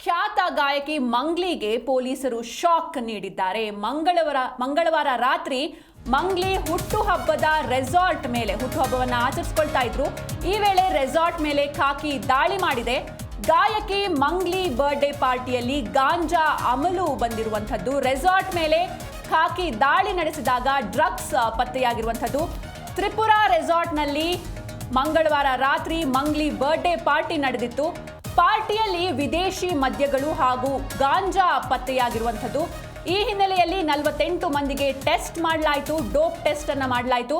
ಖ್ಯಾತ ಗಾಯಕಿ ಮಂಗ್ಲಿಗೆ ಪೊಲೀಸರು ಶಾಕ್ ನೀಡಿದ್ದಾರೆ. ಮಂಗಳವಾರ ರಾತ್ರಿ ಮಂಗ್ಲಿ ಹುಟ್ಟುಹಬ್ಬದ ರೆಸಾರ್ಟ್ ಮೇಲೆ ಹುಟ್ಟುಹಬ್ಬವನ್ನು ಆಚರಿಸಿಕೊಳ್ತಾ ಇದ್ರು. ಈ ವೇಳೆ ರೆಸಾರ್ಟ್ ಮೇಲೆ ಖಾಕಿ ದಾಳಿ ಮಾಡಿದೆ. ಗಾಯಕಿ ಮಂಗ್ಲಿ ಬರ್ತ್ಡೇ ಪಾರ್ಟಿಯಲ್ಲಿ ಗಾಂಜಾ ಅಮಲು ಬಂದಿರುವಂಥದ್ದು. ರೆಸಾರ್ಟ್ ಮೇಲೆ ಖಾಕಿ ದಾಳಿ ನಡೆಸಿದಾಗ ಡ್ರಗ್ಸ್ ಪತ್ತೆಯಾಗಿರುವಂಥದ್ದು. ತ್ರಿಪುರಾ ರೆಸಾರ್ಟ್ನಲ್ಲಿ ಮಂಗಳವಾರ ರಾತ್ರಿ ಮಂಗ್ಲಿ ಬರ್ತ್ಡೇ ಪಾರ್ಟಿ ನಡೆದಿತ್ತು. ಪಾರ್ಟಿಯಲ್ಲಿ ವಿದೇಶಿ ಮದ್ಯಗಳು ಹಾಗೂ ಗಾಂಜಾ ಪತ್ತೆಯಾಗಿರುವಂಥದ್ದು. ಈ ಹಿನ್ನೆಲೆಯಲ್ಲಿ 48 ಮಂದಿಗೆ ಟೆಸ್ಟ್ ಮಾಡಲಾಯಿತು, ಡೋಪ್ ಟೆಸ್ಟ್ ಅನ್ನ ಮಾಡಲಾಯಿತು.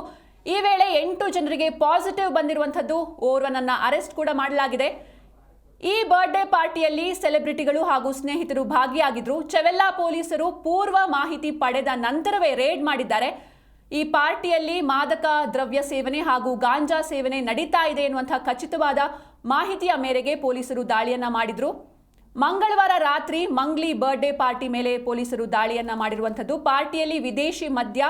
ಈ ವೇಳೆ 8 ಜನರಿಗೆ ಪಾಸಿಟಿವ್ ಬಂದಿರುವಂಥದ್ದು. ಓರ್ವನನ್ನ ಅರೆಸ್ಟ್ ಕೂಡ ಮಾಡಲಾಗಿದೆ. ಈ ಬರ್ತ್ಡೇ ಪಾರ್ಟಿಯಲ್ಲಿ ಸೆಲೆಬ್ರಿಟಿಗಳು ಹಾಗೂ ಸ್ನೇಹಿತರು ಭಾಗಿಯಾಗಿದ್ರು. ಚೆವೆಲ್ಲಾ ಪೊಲೀಸರು ಪೂರ್ವ ಮಾಹಿತಿ ಪಡೆದ ನಂತರವೇ ರೇಡ್ ಮಾಡಿದ್ದಾರೆ. ಈ ಪಾರ್ಟಿಯಲ್ಲಿ ಮಾದಕ ದ್ರವ್ಯ ಸೇವನೆ ಹಾಗೂ ಗಾಂಜಾ ಸೇವನೆ ನಡೀತಾ ಇದೆ ಎನ್ನುವಂತಹ ಖಚಿತವಾದ ಮಾಹಿತಿಯ ಮೇರೆಗೆ ಪೊಲೀಸರು ದಾಳಿಯನ್ನ ಮಾಡಿದ್ರು. ಮಂಗಳವಾರ ರಾತ್ರಿ ಮಂಗ್ಲಿ ಬರ್ತ್ಡೇ ಪಾರ್ಟಿ ಮೇಲೆ ಪೊಲೀಸರು ದಾಳಿಯನ್ನ ಮಾಡಿರುವಂಥದ್ದು. ಪಾರ್ಟಿಯಲ್ಲಿ ವಿದೇಶಿ ಮದ್ಯ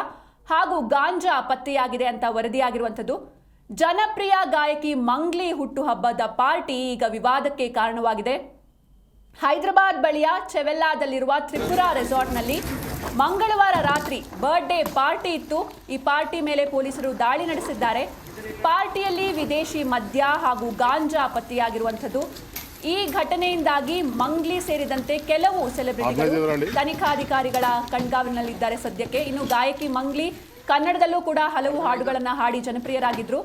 ಹಾಗೂ ಗಾಂಜಾ ಪತ್ತೆಯಾಗಿದೆ ಅಂತ ವರದಿಯಾಗಿರುವಂಥದ್ದು. ಜನಪ್ರಿಯ ಗಾಯಕಿ ಮಂಗ್ಲಿ ಹುಟ್ಟುಹಬ್ಬದ ಪಾರ್ಟಿ ಈಗ ವಿವಾದಕ್ಕೆ ಕಾರಣವಾಗಿದೆ. ಹೈದರಾಬಾದ್ ಬಳಿಯ ಚೆವೆಲ್ಲಾದಲ್ಲಿರುವ ತ್ರಿಪುರಾ ರೆಸಾರ್ಟ್ನಲ್ಲಿ ಮಂಗಳವಾರ ರಾತ್ರಿ ಬರ್ತ್ಡೇ ಪಾರ್ಟಿ ಇತ್ತು. ಈ ಪಾರ್ಟಿ ಮೇಲೆ ಪೊಲೀಸರು ದಾಳಿ ನಡೆಸಿದ್ದಾರೆ. ಪಾರ್ಟಿಯಲ್ಲಿ ವಿದೇಶಿ ಮದ್ಯ ಹಾಗೂ ಗಾಂಜಾ ಪತ್ತೆಯಾಗಿರುವಂಥದ್ದು. ಈ ಘಟನೆಯಿಂದಾಗಿ ಮಂಗ್ಲಿ ಸೇರಿದಂತೆ ಕೆಲವು ಸೆಲೆಬ್ರಿಟಿಗಳು ತನಿಖಾಧಿಕಾರಿಗಳ ಕಣ್ಗಾವಲಿನಲ್ಲಿದ್ದಾರೆ ಸದ್ಯಕ್ಕೆ. ಇನ್ನು ಗಾಯಕಿ ಮಂಗ್ಲಿ ಕನ್ನಡದಲ್ಲೂ ಕೂಡ ಹಲವು ಹಾಡುಗಳನ್ನು ಹಾಡಿ ಜನಪ್ರಿಯರಾಗಿದ್ರು.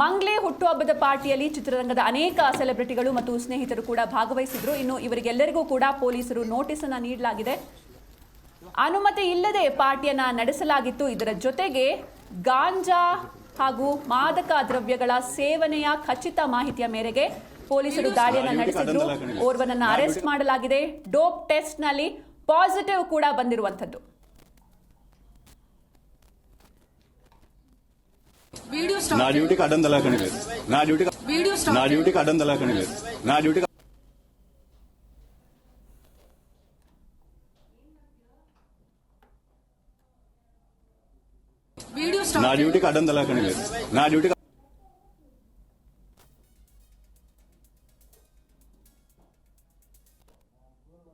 ಮಂಗ್ಲಿ ಹುಟ್ಟುಹಬ್ಬದ ಪಾರ್ಟಿಯಲ್ಲಿ ಚಿತ್ರರಂಗದ ಅನೇಕ ಸೆಲೆಬ್ರಿಟಿಗಳು ಮತ್ತು ಸ್ನೇಹಿತರು ಕೂಡ ಭಾಗವಹಿಸಿದ್ರು. ಇನ್ನು ಇವರಿಗೆಲ್ಲರಿಗೂ ಕೂಡ ಪೊಲೀಸರು ನೋಟಿಸ್ ಅನ್ನು ನೀಡಲಾಗಿದೆ. ಅನುಮತಿ ಇಲ್ಲದೆ ಪಾರ್ಟಿಯನ್ನ ನಡೆಸಲಾಗಿತ್ತು. ಇದರ ಜೊತೆಗೆ ಗಾಂಜಾ ಹಾಗೂ ಮಾದಕ ದ್ರವ್ಯಗಳ ಸೇವನೆಯ ಖಚಿತ ಮಾಹಿತಿಯ ಮೇರೆಗೆ ಪೊಲೀಸರು ದಾಳಿಯನ್ನು ನಡೆಸಿದ್ರು. ಓರ್ವನನ್ನ ಅರೆಸ್ಟ್ ಮಾಡಲಾಗಿದೆ. ಡೋಪ್ ಟೆಸ್ಟ್ ನಲ್ಲಿ ಪಾಸಿಟಿವ್ ಕೂಡ ಬಂದಿರುವಂತದ್ದು. నా డ్యూటీకి అడ్డం తలాకని లేదు. నా డ్యూటీకి అడ్డం తలాకని లేదు. నా డ్యూటీకి అడ్డం తలాకని లేదు. నా డ్యూటీకి